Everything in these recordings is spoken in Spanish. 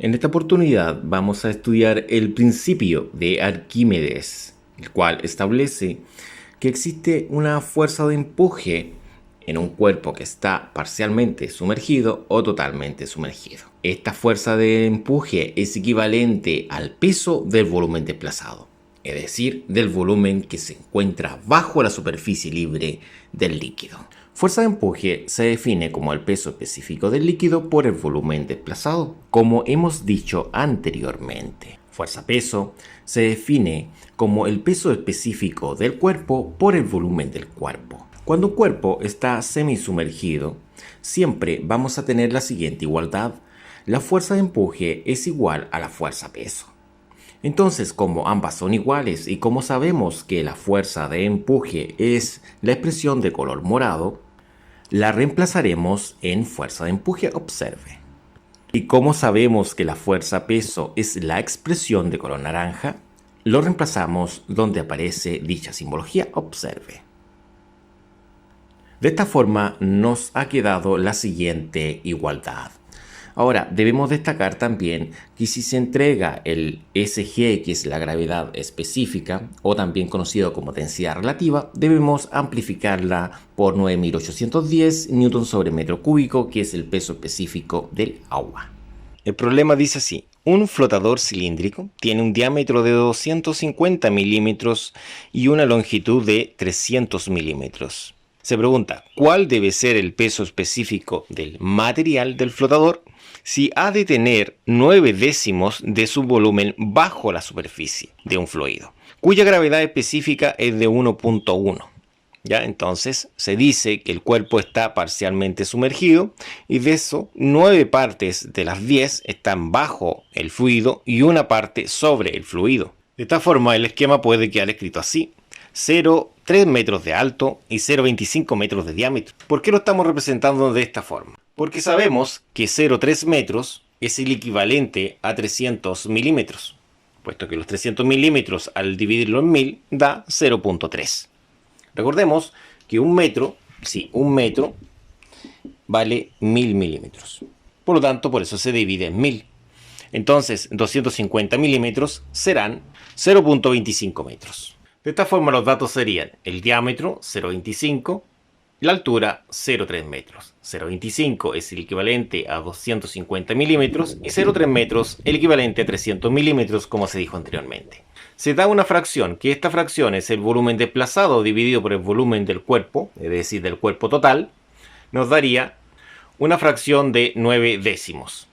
En esta oportunidad vamos a estudiar el principio de Arquímedes, el cual establece que existe una fuerza de empuje en un cuerpo que está parcialmente sumergido o totalmente sumergido. Esta fuerza de empuje es equivalente al peso del volumen desplazado, es decir, del volumen que se encuentra bajo la superficie libre del líquido. Fuerza de empuje se define como el peso específico del líquido por el volumen desplazado, como hemos dicho anteriormente. Fuerza-peso se define como el peso específico del cuerpo por el volumen del cuerpo. Cuando un cuerpo está semisumergido, siempre vamos a tener la siguiente igualdad. La fuerza de empuje es igual a la fuerza-peso. Entonces, como ambas son iguales y como sabemos que la fuerza de empuje es la expresión de color morado, la reemplazaremos en fuerza de empuje, observe. Y como sabemos que la fuerza-peso es la expresión de color naranja, lo reemplazamos donde aparece dicha simbología, observe. De esta forma nos ha quedado la siguiente igualdad. Ahora, debemos destacar también que si se entrega el SG, que es la gravedad específica, o también conocido como densidad relativa, debemos amplificarla por 9810 newton sobre metro cúbico, que es el peso específico del agua. El problema dice así: un flotador cilíndrico tiene un diámetro de 250 milímetros y una longitud de 300 milímetros. Se pregunta, ¿cuál debe ser el peso específico del material del flotador si ha de tener 9 décimos de su volumen bajo la superficie de un fluido, cuya gravedad específica es de 1.1? ¿Ya? Entonces se dice que el cuerpo está parcialmente sumergido y de eso 9 partes de las 10 están bajo el fluido y una parte sobre el fluido. De esta forma el esquema puede quedar escrito así: 0,3 metros de alto y 0,25 metros de diámetro. ¿Por qué lo estamos representando de esta forma? Porque sabemos que 0,3 metros es el equivalente a 300 milímetros, puesto que los 300 milímetros al dividirlo en 1000 da 0,3. Recordemos que un metro vale 1000 milímetros. Por lo tanto, por eso se divide en 1000. Entonces, 250 milímetros serán 0,25 metros. De esta forma los datos serían el diámetro 0,25, la altura 0,3 metros. 0,25 es el equivalente a 250 milímetros y 0,3 metros el equivalente a 300 milímetros, como se dijo anteriormente. Se da una fracción, que esta fracción es el volumen desplazado dividido por el volumen del cuerpo, es decir, del cuerpo total, nos daría una fracción de 9 décimos.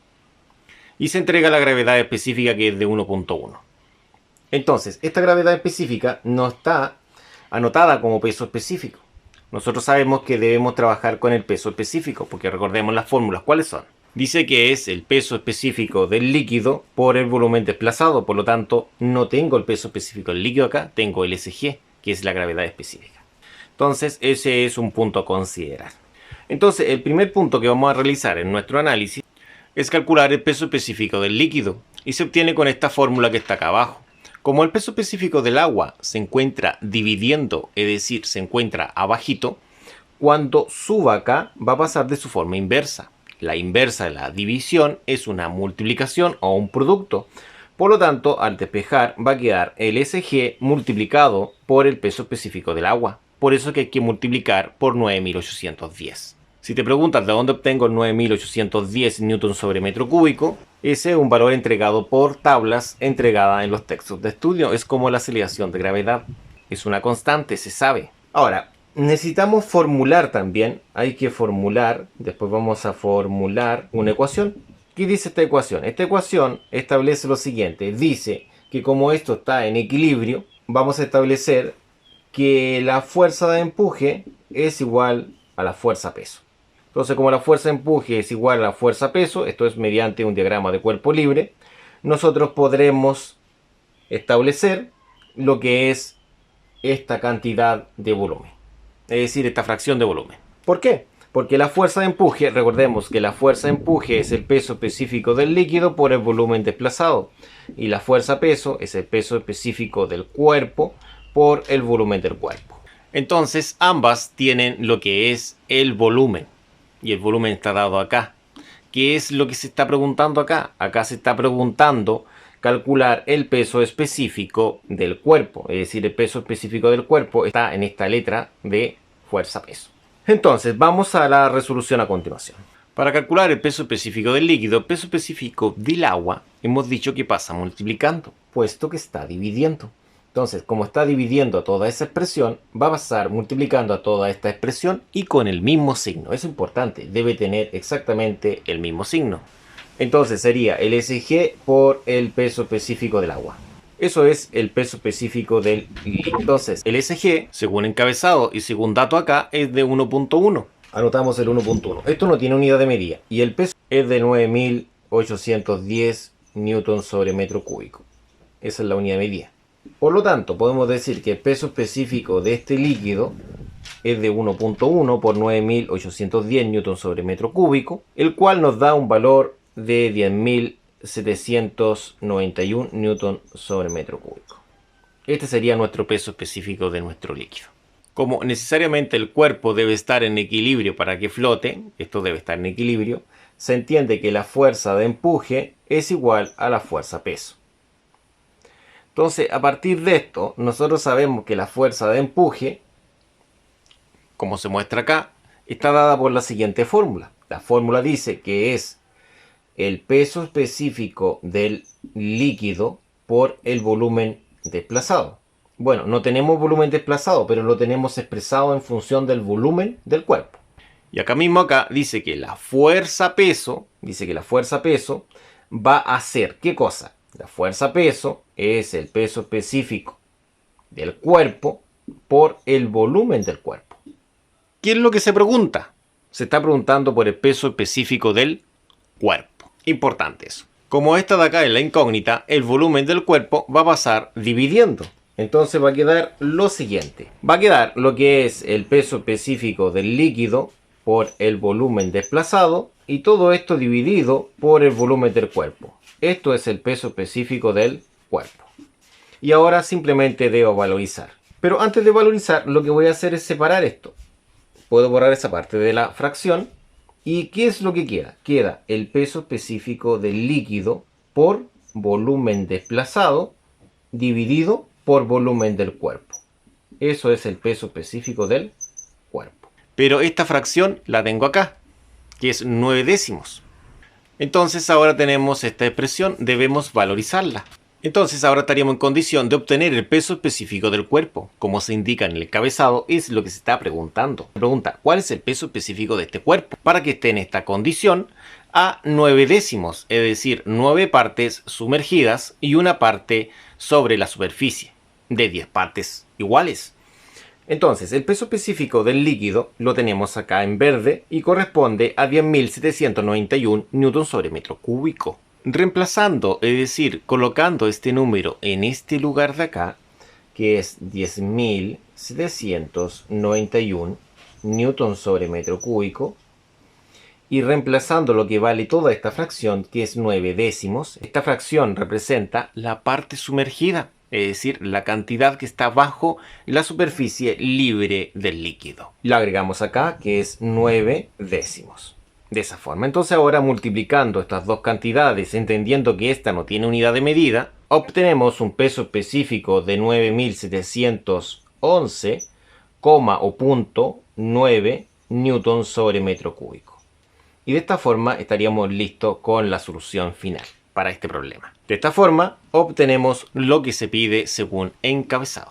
Y se entrega la gravedad específica, que es de 1.1. Entonces, esta gravedad específica no está anotada como peso específico. Nosotros sabemos que debemos trabajar con el peso específico, porque recordemos las fórmulas. ¿Cuáles son? Dice que es el peso específico del líquido por el volumen desplazado. Por lo tanto, no tengo el peso específico del líquido acá, tengo el SG, que es la gravedad específica. Entonces, ese es un punto a considerar. Entonces, el primer punto que vamos a realizar en nuestro análisis es calcular el peso específico del líquido, y se obtiene con esta fórmula que está acá abajo. Como el peso específico del agua se encuentra dividiendo, es decir, se encuentra abajito, cuando suba acá va a pasar de su forma inversa. La inversa de la división es una multiplicación o un producto. Por lo tanto, al despejar va a quedar el SG multiplicado por el peso específico del agua. Por eso que hay que multiplicar por 9810. Si te preguntas de dónde obtengo el 9810 newton sobre metro cúbico, ese es un valor entregado por tablas entregadas en los textos de estudio. Es como la aceleración de gravedad. Es una constante, se sabe. Ahora, necesitamos formular también. Hay que formular. Después vamos a formular una ecuación. ¿Qué dice esta ecuación? Esta ecuación establece lo siguiente. Dice que como esto está en equilibrio, vamos a establecer que la fuerza de empuje es igual a la fuerza-peso. Entonces, como la fuerza de empuje es igual a la fuerza-peso, esto es mediante un diagrama de cuerpo libre, nosotros podremos establecer lo que es esta cantidad de volumen, es decir, esta fracción de volumen. ¿Por qué? Porque la fuerza de empuje, recordemos que la fuerza de empuje es el peso específico del líquido por el volumen desplazado, y la fuerza-peso es el peso específico del cuerpo por el volumen del cuerpo. Entonces, ambas tienen lo que es el volumen. Y el volumen está dado acá, ¿qué es lo que se está preguntando acá? Acá se está preguntando calcular el peso específico del cuerpo. Es decir, el peso específico del cuerpo está en esta letra de fuerza-peso. Entonces, vamos a la resolución a continuación. Para calcular el peso específico del líquido, el peso específico del agua, hemos dicho que pasa multiplicando, puesto que está dividiendo. Entonces, como está dividiendo toda esa expresión, va a pasar multiplicando a toda esta expresión y con el mismo signo. Es importante, debe tener exactamente el mismo signo. Entonces sería el SG por el peso específico del agua. Eso es el peso específico del líquido. Entonces, el SG, según encabezado y según dato acá, es de 1.1. Anotamos el 1.1. Esto no tiene unidad de medida. Y el peso es de 9.810 newton sobre metro cúbico. Esa es la unidad de medida. Por lo tanto, podemos decir que el peso específico de este líquido es de 1.1 por 9.810 newton sobre metro cúbico, el cual nos da un valor de 10.791 newton sobre metro cúbico. Este sería nuestro peso específico de nuestro líquido. Como necesariamente el cuerpo debe estar en equilibrio para que flote, esto debe estar en equilibrio, se entiende que la fuerza de empuje es igual a la fuerza peso. Entonces, a partir de esto, nosotros sabemos que la fuerza de empuje, como se muestra acá, está dada por la siguiente fórmula. La fórmula dice que es el peso específico del líquido por el volumen desplazado. Bueno, no tenemos volumen desplazado, pero lo tenemos expresado en función del volumen del cuerpo. Y acá mismo dice que la fuerza peso, va a ser, ¿qué cosa? La fuerza peso es el peso específico del cuerpo por el volumen del cuerpo. ¿Qué es lo que se pregunta? Se está preguntando por el peso específico del cuerpo. Importante eso. Como esta de acá es la incógnita, el volumen del cuerpo va a pasar dividiendo. Entonces va a quedar lo siguiente. Va a quedar lo que es el peso específico del líquido por el volumen desplazado y todo esto dividido por el volumen del cuerpo. Esto es el peso específico del cuerpo. Y ahora simplemente debo valorizar. Pero antes de valorizar, lo que voy a hacer es separar esto. Puedo borrar esa parte de la fracción. ¿Y qué es lo que queda? Queda el peso específico del líquido por volumen desplazado dividido por volumen del cuerpo. Eso es el peso específico del cuerpo. Pero esta fracción la tengo acá, que es 9 décimos. Entonces ahora tenemos esta expresión, debemos valorizarla. Entonces ahora estaríamos en condición de obtener el peso específico del cuerpo. Como se indica en el encabezado, es lo que se está preguntando. Se pregunta, ¿cuál es el peso específico de este cuerpo? Para que esté en esta condición a 9 décimos, es decir, 9 partes sumergidas y una parte sobre la superficie, de 10 partes iguales. Entonces, el peso específico del líquido lo tenemos acá en verde y corresponde a 10.791 newton sobre metro cúbico. Reemplazando, es decir, colocando este número en este lugar de acá, que es 10.791 newton sobre metro cúbico, y reemplazando lo que vale toda esta fracción, que es 9 décimos, esta fracción representa la parte sumergida, es decir, la cantidad que está bajo la superficie libre del líquido. La agregamos acá, que es 9 décimos. De esa forma, entonces ahora multiplicando estas dos cantidades, entendiendo que esta no tiene unidad de medida, obtenemos un peso específico de 9.711, o punto 9 newton sobre metro cúbico. Y de esta forma estaríamos listos con la solución final para este problema. De esta forma obtenemos lo que se pide según encabezado.